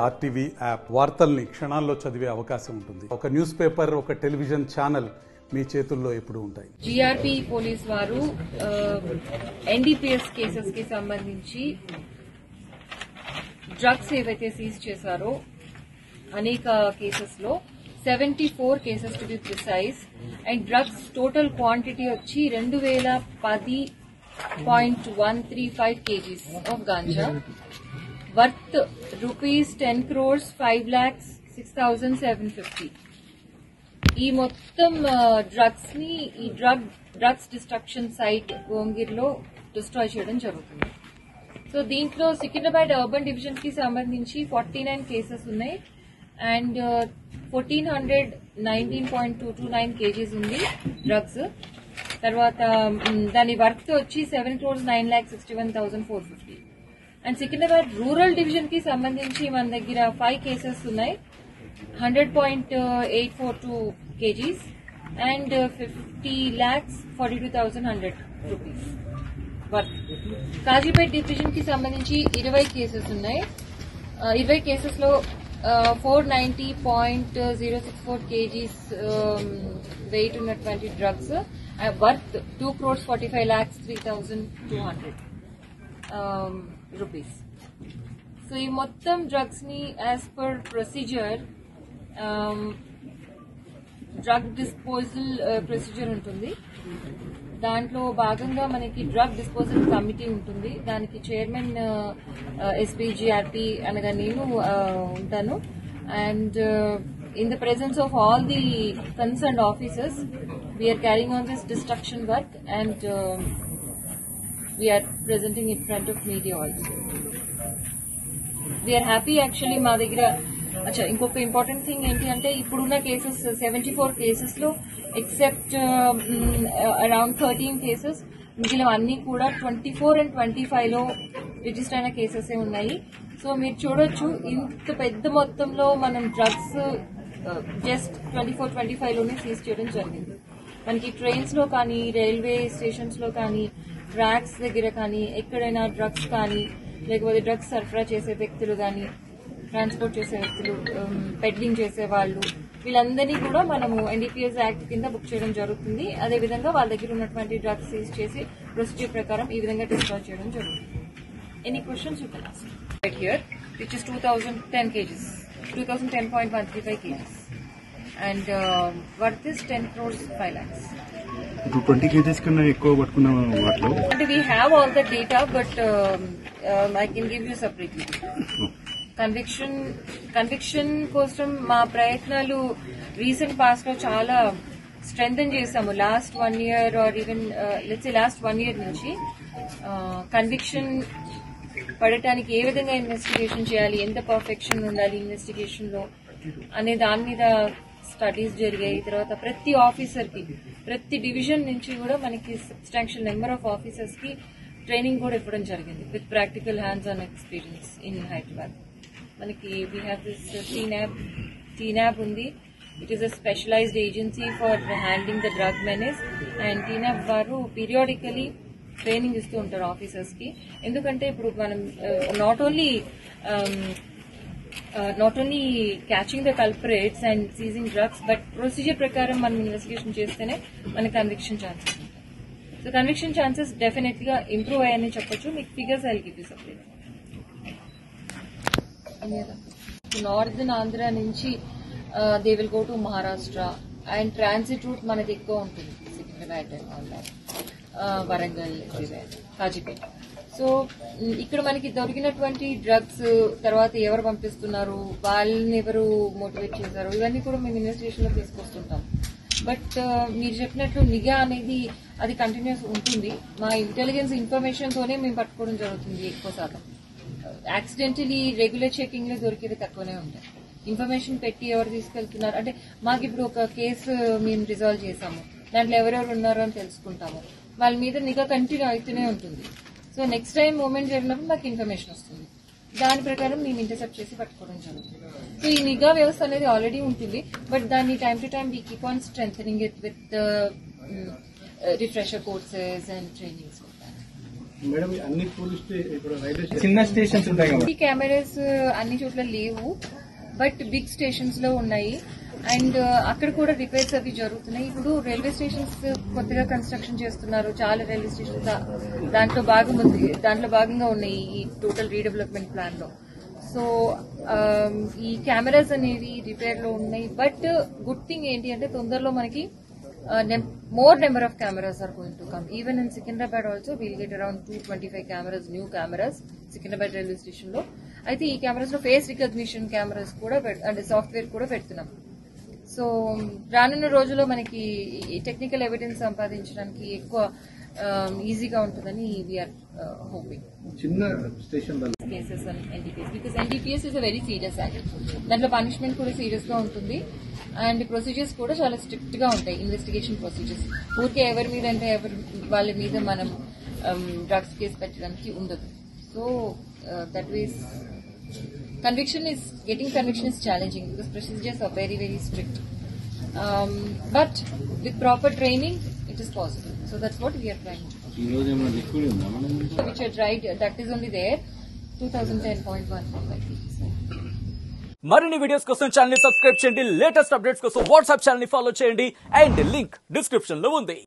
RTV app వార్తల్ని క్షణాల్లో చదివే అవకాశం ఉంటుంది. ఒక న్యూస్ పేపర్, ఒక టెలివిజన్ ఛానల్ మీ చేతుల్లో ఎప్పుడు ఉంటాయి. జీఆర్పీ పోలీస్ వారు ఎన్డీపీఎస్ కేసెస్ కి సంబంధించి డ్రగ్స్ ఏవైతే సీజ్ చేశారో అనేక కేసెస్ లో 74 cases to be precise and drugs total quantity వచ్చి 2010.135 kgs of ganja worth rupees 10 crores 5,06,750. ఈ మొత్తం డ్రగ్స్ ని ఈ డ్రగ్స్ డిస్ట్రక్షన్ సైట్ గోంగిర్లో డిస్ట్రాయ్ చేయడం జరుగుతుంది. సో దీంట్లో సికింద్రాబాద్ అర్బన్ డివిజన్ కి సంబంధించి 49 కేసెస్ ఉన్నాయి అండ్ 1419.229 kgs ఉంది డ్రగ్స్. తర్వాత దాని వర్త్ వచ్చి 7,09,61,450. అండ్ సికింద్రాబాద్ రూరల్ డివిజన్ కి సంబంధించి మన దగ్గర 5 కేసెస్ ఉన్నాయి, 100.842 kgs and 50,42,100 rupees worth. Kazipet division కి సంబంధించి 20 కేసెస్ ఉన్నాయి. 20 కేసెస్ లో 490.064 kgs వెయిట్ ఉన్నటువంటి డ్రగ్స్ వర్త్ 2,45,03,200 rupees. సో ఈ మొత్తం డ్రగ్స్ ని as per procedure drug disposal procedure ఉంటుంది. దాంట్లో భాగంగా మనకి డ్రగ్ డిస్పోజల్ కమిటీ ఉంటుంది. దానికి చైర్మన్ ఎస్పీజీఆర్పీ అనగా నేను ఉంటాను. And in the presence of all the concerned officers we're carrying on this destruction work and we're presenting in front of media also. We're happy actually మా దగ్గర. అచ్చా, ఇంకొక ఇంపార్టెంట్ థింగ్ ఏంటి అంటే ఇప్పుడున్న కేసెస్ 74 కేసెస్ లో ఎక్సెప్ట్ అరౌండ్ 13 కేసెస్ మిగిలిన అన్ని కూడా 24 and 25 లో రిజిస్టర్ అయిన కేసెస్ ఉన్నాయి. సో మీరు చూడొచ్చు ఇంత పెద్ద మొత్తంలో మనం డ్రగ్స్ జస్ట్ 24-25 లోనే సీజ్ చేయడం జరిగింది. మనకి ట్రైన్స్ లో కానీ, రైల్వే స్టేషన్స్ లో కానీ, ట్రాక్స్ దగ్గర కానీ, ఎక్కడైనా డ్రగ్స్ కానీ, లేకపోతే డ్రగ్స్ సరఫరా చేసే వ్యక్తులు కానీ, ట్రాన్స్పోర్ట్ చేసే వ్యక్తులు, పెడ్లింగ్ చేసే వాళ్ళు, వీళ్ళందరినీ కూడా మనము ఎన్డీపీఎస్ యాక్ట్ కింద బుక్ చేయడం జరుగుతుంది. అదేవిధంగా వాళ్ళ దగ్గర ఉన్నటువంటి డ్రగ్స్ సీజ్ చేసి ప్రొసీజర్ ప్రకారం ఈ విధంగా డిస్ట్రాయ్ చేయడం జరుగుతుంది. Any questions you can ask right here, which is 2010 kgs, 2010.135 kgs and worth is 10 crores 5 lakhs. 20 kgs కన్నా ఎక్కువ పట్టుకున్న వాటిలో అంటే we have all the data but I can give you separately. Conviction కోసం మా ప్రయత్నాలు రీసెంట్ పాస్ట్ లో చాలా స్ట్రెంథన్ చేశాము. Last 1 year or even let's say last 1 year నుంచి కన్విక్షన్ పడటానికి ఏ విధంగా ఇన్వెస్టిగేషన్ చేయాలి, ఎంత పర్ఫెక్షన్ ఉండాలి ఇన్వెస్టిగేషన్ లో అనే దాని మీద స్టడీస్ జరిగాయి. తర్వాత ప్రతి ఆఫీసర్ కి, ప్రతి డివిజన్ నుంచి కూడా మనకి సబ్స్టాన్షియల్ నెంబర్ ఆఫ్ ఆఫీసర్స్ కి ట్రైనింగ్ కూడా ఇవ్వడం జరిగింది with practical hands on experience in Hyderabad. మనకి వీ హ్యావ్ దిస్ టీనాబ్ ఉంది. It is a specialized agency for handling the drug menace and TNAB వారు పీరియాడికలీ ట్రైనింగ్ ఇస్తూ ఉంటారు ఆఫీసర్స్ కి. ఎందుకంటే ఇప్పుడు మనం not only catching the culprits and seizing drugs but procedure ప్రకారం మనం ఇన్వెస్టిగేషన్ చేస్తేనే మనకి కన్విక్షన్ ఛాన్సెస్ ఉంటాయి. సో కన్విక్షన్ ఛాన్సెస్ డెఫినెట్ గా ఇంప్రూవ్ అయ్యాయని చెప్పొచ్చు. మీకు figures I give you separate. Northern Andhra నుంచి they will go to Maharashtra and transit route మనది ఎక్కువ ఉంటుంది. సికింద్రాబాద్ వరంగల్, కాజీపేట. సో ఇక్కడ మనకి దొరికినటువంటి డ్రగ్స్ తర్వాత ఎవరు పంపిస్తున్నారు, వాళ్ళని ఎవరు మోటివేట్ చేశారు, ఇవన్నీ కూడా మేము ఇన్వెస్టిగేషన్ లో తీసుకొస్తుంటాం. బట్ మీరు చెప్పినట్లు నిఘా అనేది అది కంటిన్యూస్ ఉంటుంది. మా ఇంటెలిజెన్స్ ఇన్ఫర్మేషన్ తోనే మేము పట్టుకోవడం జరుగుతుంది ఎక్కువ శాతం. యాక్సిడెంటలీ రెగ్యులర్ చెకింగ్ లో దొరికేది తక్కువనే ఉంటాయి. ఇన్ఫర్మేషన్ పెట్టి ఎవరు తీసుకెళ్తున్నారు అంటే మాకు ఇప్పుడు ఒక కేసు మేము రిజాల్వ్ చేసాము, దాంట్లో ఎవరెవరు ఉన్నారో అని తెలుసుకుంటాము. వాళ్ళ మీద నిఘా కంటిన్యూ అవుతూనే ఉంటుంది. సో నెక్స్ట్ టైం మూమెంట్ జరిగినప్పుడు మాకు ఇన్ఫర్మేషన్ వస్తుంది. దాని ప్రకారం మేము ఇంటర్సెప్ట్ చేసి పట్టుకోవడం జరుగుతుంది. సో ఈ నిఘా వ్యవస్థ అనేది ఆల్రెడీ ఉంటుంది బట్ దాన్ని time to time we keep on strengthening it with refresher courses and trainings. Madam అన్ని పోలీస్ ఇప్పుడు రైల్వే చిన్న స్టేషన్స్ ఉంటాయి కదా, ఈ కెమెరాస్ అన్ని చోట్ల లేవు, బట్ బిగ్ స్టేషన్స్ లో ఉన్నాయి. అండ్ అక్కడ కూడా రిపేర్స్ అవి జరుగుతున్నాయి. ఇప్పుడు రైల్వే స్టేషన్స్ కొత్తగా కన్స్ట్రక్షన్ చేస్తున్నారు, చాలా రైల్వే స్టేషన్స్ దాంట్లో భాగంగా ఉన్నాయి ఈ టోటల్ రీడెవలప్మెంట్ ప్లాన్ లో. సో ఈ కెమెరాస్ అనేవి రిపేర్ లో ఉన్నాయి. బట్ గుడ్ థింగ్ ఏంటి అంటే తొందరలో మనకి more number of cameras are going to come. Even in Secunderabad also we'll get around 225 cameras, new cameras Secunderabad railway station lo. అయితే ఈ కెమెరాస్ లో ఫేస్ రికగ్నిషన్ కెమెరాస్ కూడా అంటే సాఫ్ట్వేర్ కూడా పెడుతున్నాం. సో రానున్న రోజుల్లో మనకి టెక్నికల్ ఎవిడెన్స్ సంపాదించడానికి ఎక్కువ ఈజీగా ఉంటుందని వీఆర్ హోపింగ్. చిన్న station cases and NDPS, because NDPS is a very serious act. దాంట్లో పనిష్మెంట్ కూడా సీరియస్ గా ఉంటుంది అండ్ ప్రొసీజర్స్ కూడా చాలా స్ట్రిక్ట్ గా ఉంటాయి. ఇన్వెస్టిగేషన్ ప్రొసీజర్స్ ఊరికే ఎవరి మీద అంటే వాళ్ళ మీద మనం డ్రగ్స్ కేసు పెట్టడానికి ఉండదు. So that means getting conviction is challenging because procedures are very, very strict. But with proper training, it is possible. So that's what we are trying to do. Which are tried, that is only there, 2010.1. మరిన్ని videos కోసం channel ని subscribe చేయండి, latest updates కోసం WhatsApp channel ని follow చేయండి and link description లో ఉంది.